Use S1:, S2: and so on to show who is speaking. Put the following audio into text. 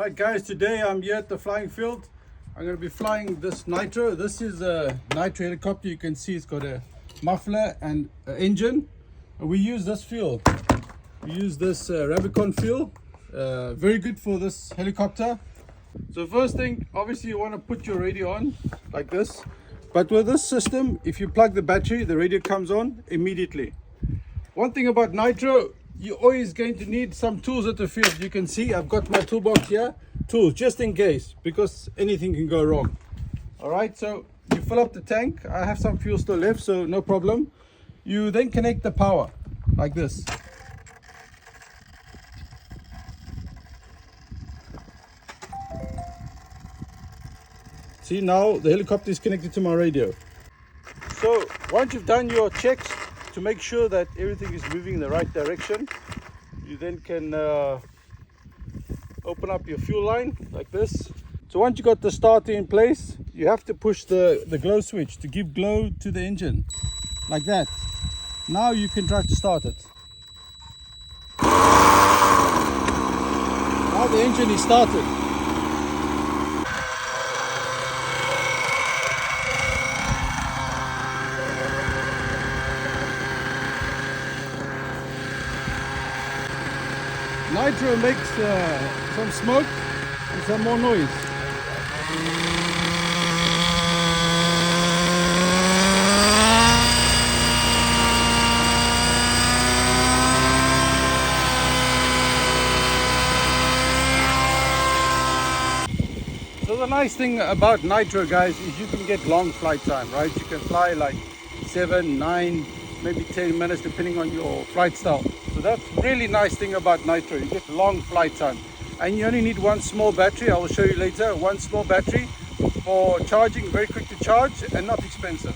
S1: Alright guys, today I'm here at the flying field. I'm going to be flying this Nitro. This is a Nitro helicopter. You can see it's got a muffler and an engine. We use this fuel. We use this Rabicon fuel. Very good for this helicopter. So first thing, obviously you want to put your radio on like this. But with this system, if you plug the battery, the radio comes on immediately. One thing about Nitro, you're always going to need some tools at the field. You can see I've got my toolbox here, tools just in case, because anything can go wrong. All right, so you fill up the tank. I have some fuel still left, so no problem. You then connect the power like this. See, now the helicopter is connected to my radio. So once you've done your checks to make sure that everything is moving in the right direction, you then can open up your fuel line like this. So once you got the starter in place, you have to push the glow switch to give glow to the engine like that. Now you can try to start it. Now the engine is started. Nitro makes some smoke and some more noise. So the nice thing about Nitro, guys, is you can get long flight time, right? You can fly like 7, 9, maybe 10 minutes depending on your flight style. So that's really nice thing about Nitro. You get long flight time, and you only need one small battery. I will show you later. One small battery for charging, very quick to charge and not expensive.